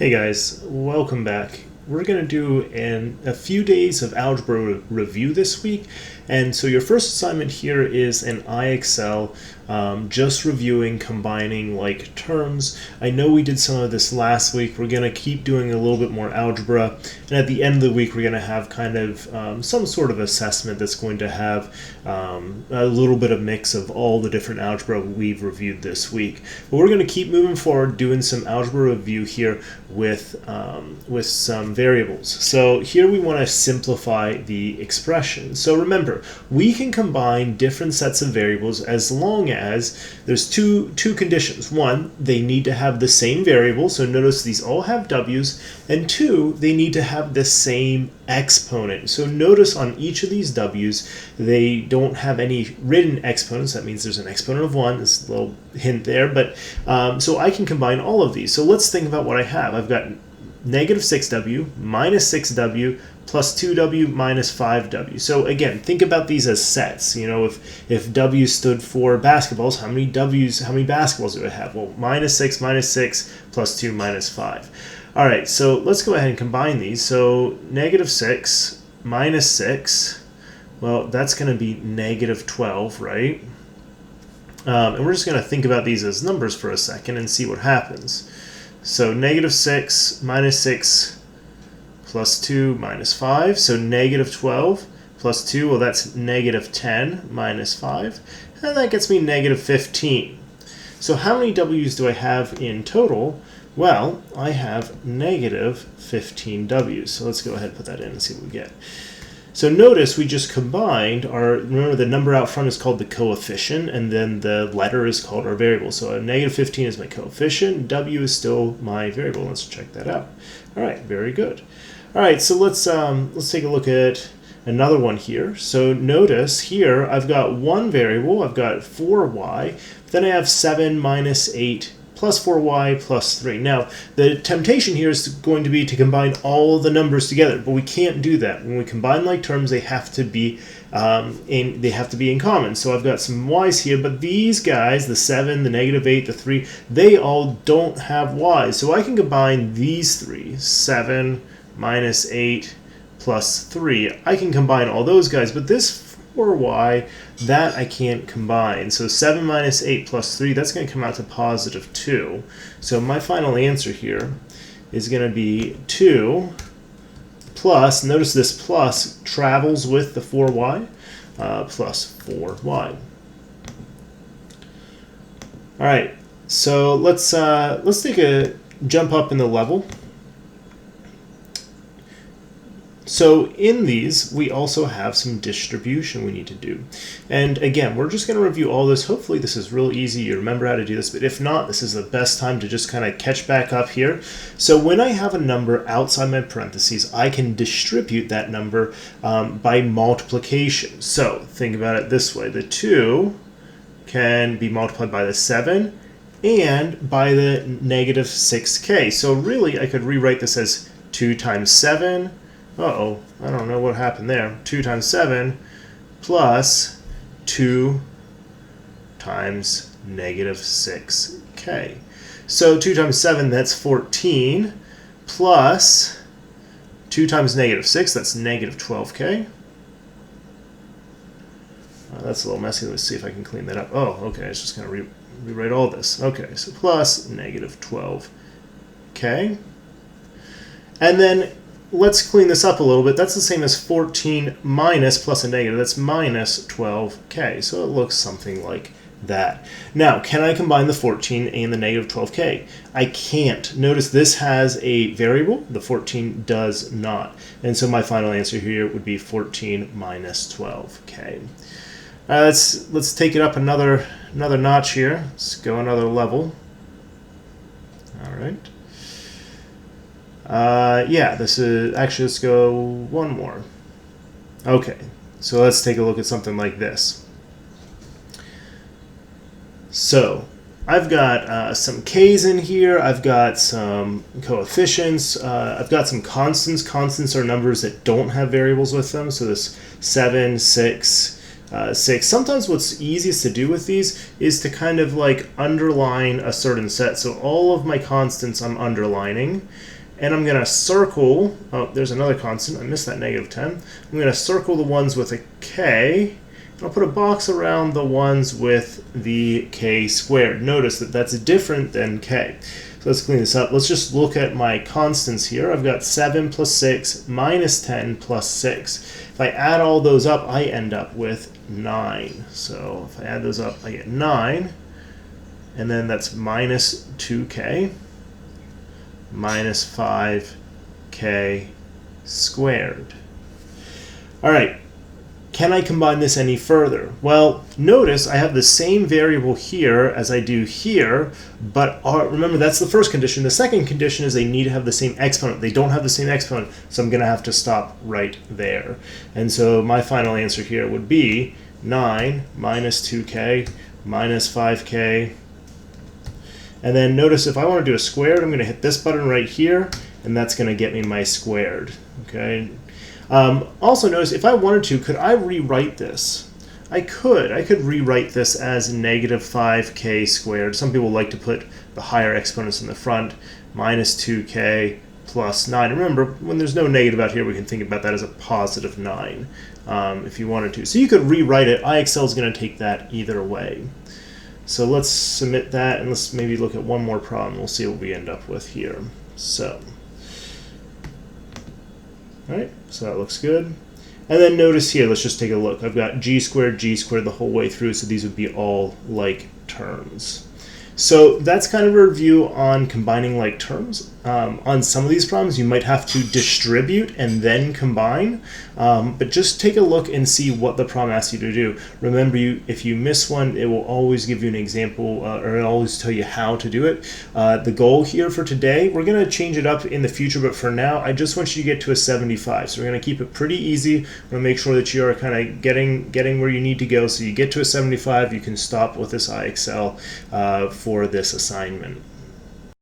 Hey guys, welcome back. We're going to do a few days of algebra review this week, and so your first assignment here is an IXL, just reviewing combining like terms. I know we did some of this last week. We're going to keep doing a little bit more algebra, and at the end of the week we're going to have kind of some sort of assessment that's going to have a little bit of mix of all the different algebra we've reviewed this week. But we're going to keep moving forward doing some algebra review here with some variables. So here we want to simplify the expression. So remember, we can combine different sets of variables as long as there's two conditions. One, they need to have the same variable, so notice these all have w's, and two, they need to have the same exponent. So notice on each of these w's, they don't have any written exponents. That means there's an exponent of 1, this little hint there, but so I can combine all of these. So let's think about what I have. I've got negative 6w minus 6w plus 2w minus 5w. So again, think about these as sets. You know, if w stood for basketballs, how many basketballs do I have? Well, minus 6 plus 2 minus 5. All right, so let's go ahead and combine these. So negative 6 minus 6, well, that's going to be negative 12, right? And we're just going to think about these as numbers for a second and see what happens. So negative 6 minus 6 plus 2 minus 5. So negative 12 plus 2, well, that's negative 10 minus 5. And that gets me negative 15. So how many w's do I have in total? Well, I have negative 15 w's. So let's go ahead and put that in and see what we get. So notice we just combined remember the number out front is called the coefficient, and then the letter is called our variable. So negative 15 is my coefficient, w is still my variable. Let's check that out. All right, very good. All right, so let's take a look at another one here. So notice here I've got one variable, I've got 4y, then I have 7 minus 8 plus 4y plus 3. Now, the temptation here is going to be to combine all the numbers together, but we can't do that. When we combine like terms, they have to be in common. So I've got some y's here, but these guys, the 7, the negative 8, the 3, they all don't have y's. So I can combine these three, 7 minus 8 plus 3. I can combine all those guys, but this 4y, that I can't combine. So 7 minus 8 plus 3, that's going to come out to positive 2. So my final answer here is going to be 2 plus, notice this plus travels with the 4y, plus 4y. All right, so let's take a jump up in the level. So in these, we also have some distribution we need to do. And again, we're just going to review all this. Hopefully this is real easy. You remember how to do this, but if not, this is the best time to just kind of catch back up here. So when I have a number outside my parentheses, I can distribute that number by multiplication. So think about it this way. The 2 can be multiplied by the 7 and by the negative 6k. So really, I could rewrite this as 2 times 7. Uh-oh, I don't know what happened there. 2 times 7 plus 2 times negative 6k. So 2 times 7, that's 14, plus 2 times negative 6, that's negative 12k. That's a little messy. Let's see if I can clean that up. Oh, okay, it's just going to rewrite all this. Okay, so plus negative 12k. And then let's clean this up a little bit. That's the same as 14 minus plus a negative. That's minus 12k. So it looks something like that. Now, can I combine the 14 and the negative 12k? I can't. Notice this has a variable. The 14 does not. And so my final answer here would be 14 minus 12k. Let's take it up another notch here. Let's go another level. All right. Yeah, this is actually, let's go one more. Okay, so let's take a look at something like this. So I've got some k's in here, I've got some coefficients, I've got some constants. Constants are numbers that don't have variables with them, so this 7, 6, 6. Sometimes what's easiest to do with these is to kind of like underline a certain set. So all of my constants I'm underlining, and I'm going to circle, oh, there's another constant, I missed that -10. I'm going to circle the ones with a k, and I'll put a box around the ones with the k squared. Notice that that's different than k. So let's clean this up. Let's just look at my constants here. I've got 7 plus 6 minus 10 plus 6. If I add all those up, I end up with 9. So if I add those up, I get 9. And then that's minus 2k minus 5k squared. All right. Can I combine this any further? Well, notice I have the same variable here as I do here, but remember that's the first condition. The second condition is they need to have the same exponent. They don't have the same exponent, so I'm going to have to stop right there. And so my final answer here would be 9 minus 2k minus 5k. And then notice if I want to do a squared, I'm going to hit this button right here, and that's going to get me my squared. Okay. Also notice if I wanted to, could I rewrite this? I could rewrite this as negative 5k squared. Some people like to put the higher exponents in the front, minus 2k plus 9. Remember, when there's no negative out here, we can think about that as a positive 9 if you wanted to. So you could rewrite it. IXL is going to take that either way. So let's submit that, and let's maybe look at one more problem. We'll see what we end up with here. So. Alright, so that looks good. And then notice here, let's just take a look. I've got g squared the whole way through, so these would be all like terms. So that's kind of a review on combining like terms. On some of these problems, you might have to distribute and then combine, but just take a look and see what the problem asks you to do. Remember, if you miss one, it will always give you an example, or it'll always tell you how to do it. The goal here for today, we're going to change it up in the future, but for now, I just want you to get to a 75. So we're going to keep it pretty easy. We're going to make sure that you are kind of getting where you need to go. So you get to a 75, you can stop with this IXL for this assignment.